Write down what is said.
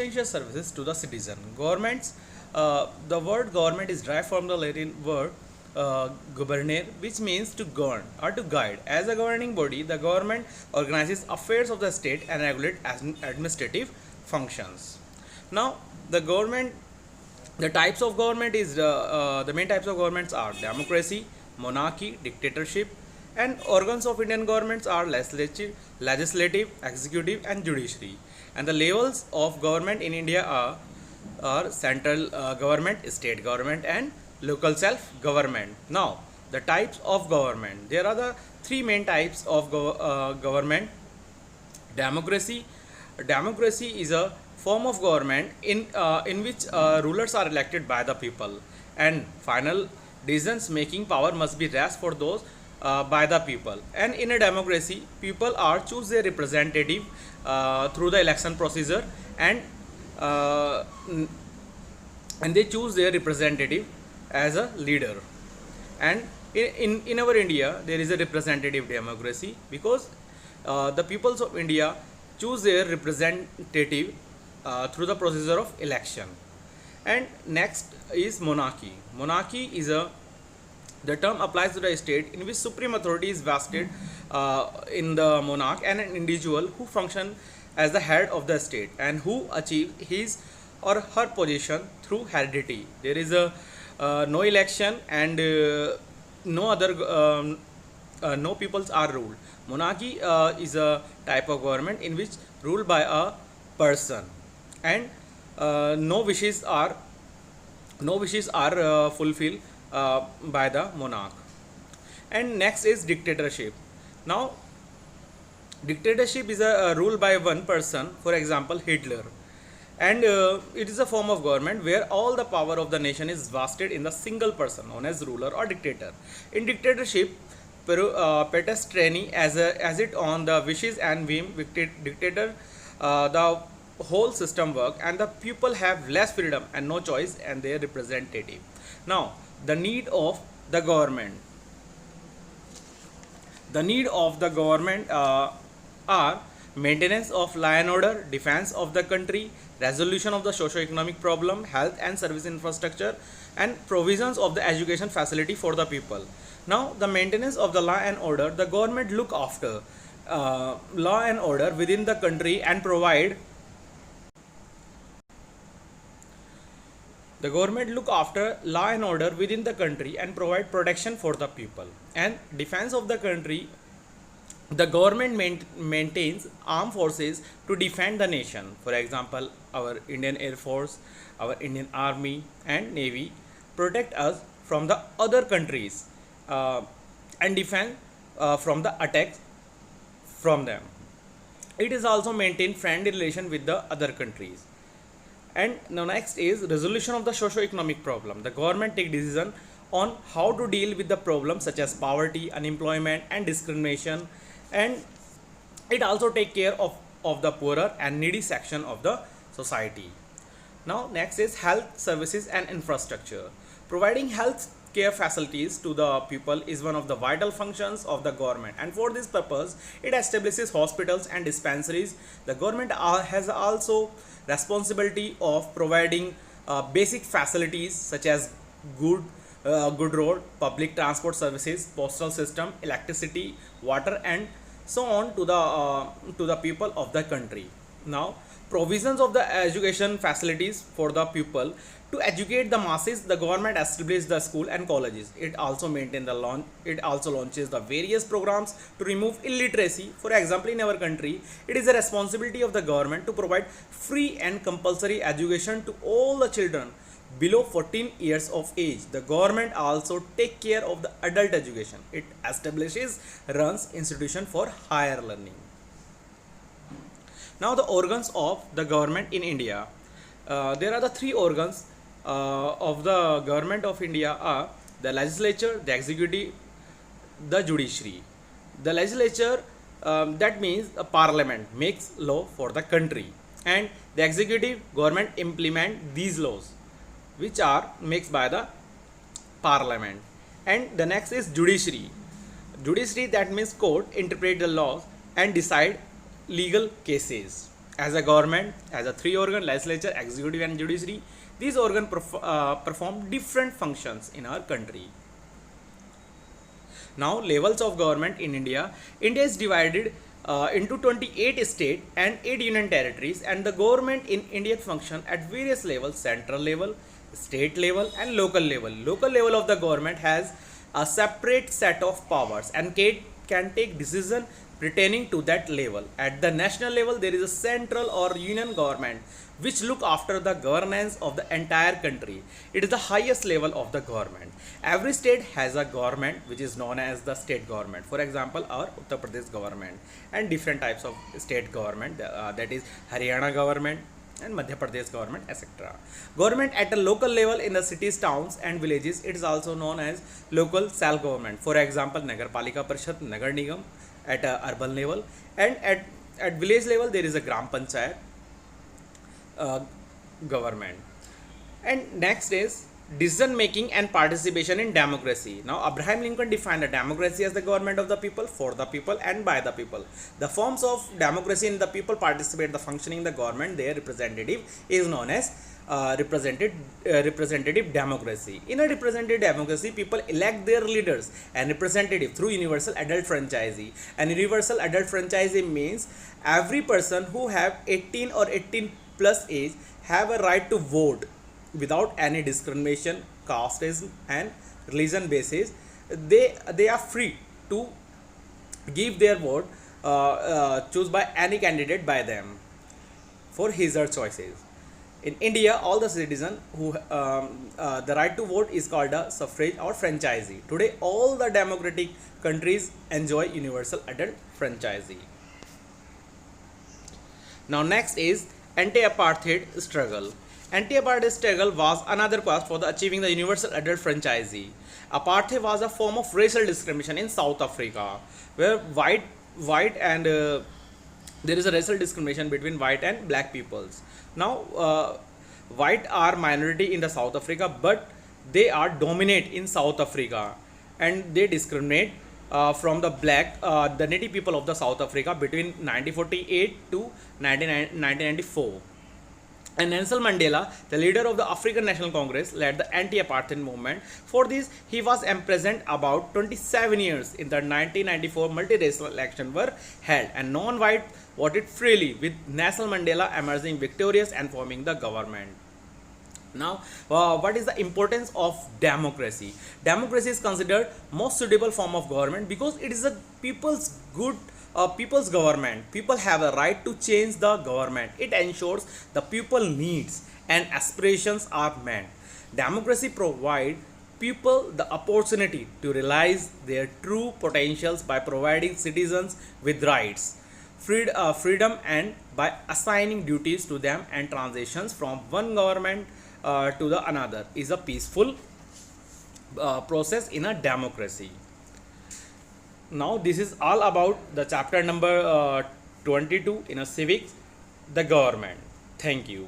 essential services to the citizen. Governments, the word government is derived from the Latin word governare, which means to govern or to guide. As a governing body, the government organizes affairs of the state and regulate administrative functions. Now, the government, the types of government is the main types of governments are democracy, monarchy, dictatorship, and organs of Indian governments are legislative, executive, and judiciary. And the levels of government in India are central government, state government, and local self government. Now, the types of government. There are the three main types of government. Democracy. Democracy is a form of government in which rulers are elected by the people, and final decisions making power must be raised for those by the people. And in a democracy, people are choose their representative through the election procedure, uh, and they choose their representative as a leader. And in our India, there is a representative democracy because the peoples of India choose their representative through the procedure of election. And next is monarchy. Monarchy is a the term applies to the state in which supreme authority is vested in the monarch and an individual who function as the head of the state and who achieve his or her position through heredity. There is a no election and no other no peoples are ruled. Monarchy is a type of government in which ruled by a person, and no wishes are fulfilled by the monarch. And next is dictatorship. Now, dictatorship is a rule by one person, for example Hitler, and it is a form of government where all the power of the nation is vested in the single person known as ruler or dictator. In dictatorship, pedestriani as it on the wishes and whim dictator, the whole system work and the people have less freedom and no choice and their representative. Now, the need of the government. The need of the government are maintenance of law and order, defense of the country, resolution of the socio-economic problem, health and service infrastructure, and provisions of the education facility for the people. Now, the maintenance of the law and order, the government look after law and order within the country and provide the government look after law and order within the country and provide protection for the people. And defense of the country, the government maintains armed forces to defend the nation. For example, our Indian Air Force, our Indian Army and Navy protect us from the other countries and defend from the attacks from them. It is also maintain friendly relation with the other countries. And now next is resolution of the socio-economic problem. The government take decision on how to deal with the problems such as poverty, unemployment and discrimination, and it also take care of the poorer and needy section of the society. Now next is health services and infrastructure. Providing health care facilities to the people is one of the vital functions of the government, and for this purpose it establishes hospitals and dispensaries. The government has also responsibility of providing basic facilities such as good road, public transport services, postal system, electricity, water and so on to the people of the country. Now, provisions of the education facilities for the people. To educate the masses, the government establishes the school and colleges. It also launches the various programs to remove illiteracy. For example, in our country, it is the responsibility of the government to provide free and compulsory education to all the children below 14 years of age. The government also take care of the adult education. It runs institution for higher learning. Now, the organs of the government in India. There are the three organs of the government of India are the legislature, the executive, the judiciary. The legislature, that means a parliament makes law for the country, and the executive government implement these laws which are mixed by the parliament. And the next is judiciary. Judiciary, that means court interpret the laws and decide legal cases. as a government has a three organ: legislature, executive, and judiciary. These organs perform different functions in our country. Now, levels of government in India. India is divided into 28 states and 8 union territories, and the government in India function at various levels: central level, state level, and local level. Local level of the government has a separate set of powers and can take decision pertaining to that level. At the national level, there is a central or union government which look after the governance of the entire country. It is the highest level of the government. Every state has a government which is known as the state government. For example, our Uttar Pradesh government and different types of state government, that is Haryana government and Madhya Pradesh government, etc. Government at a local level in the cities, towns, and villages, it is also known as local self government. For example, Nagar Palika Parishad, Nagar Nigam at a urban level, and at village level there is a Gram Panchayat government. And next is decision making and participation in democracy. Now, Abraham Lincoln defined a democracy as the government of the people, for the people, and by the people. The forms of democracy in the people participate the functioning in the government. Their representative is known as representative democracy. In a representative democracy, people elect their leaders and representative through universal adult franchise. And universal adult franchise means every person who have 18 or 18 plus age have a right to vote without any discrimination, casteism, and religion basis. They are free to give their vote, choose by any candidate by them for his or choices. In India, all the citizens who the right to vote is called a suffrage or franchise. Today, all the democratic countries enjoy universal adult franchise. Now, next is anti-apartheid struggle. Anti-apartheid struggle was another quest for the achieving the universal adult franchise. Apartheid was a form of racial discrimination in South Africa, where white and there is a racial discrimination between white and black peoples. Now, white are minority in the South Africa, but they are dominate in South Africa, and they discriminate from the black, the native people of the South Africa between 1948 to 1994. And Nelson Mandela, the leader of the African National Congress, led the anti-apartheid movement. For this, he was imprisoned about 27 years. In the 1994 multiracial election were held, and non-white voted freely, with Nelson Mandela emerging victorious and forming the government. Now, what is the importance of democracy? Democracy is considered most suitable form of government because it is a people's government. People have a right to change the government. It ensures the people needs and aspirations are met. Democracy provides people the opportunity to realize their true potentials by providing citizens with rights, freedom, and by assigning duties to them, and transitions from one government to the another is a peaceful process in a democracy. Now, this is all about the chapter number 22 in a civics, the government. Thank you.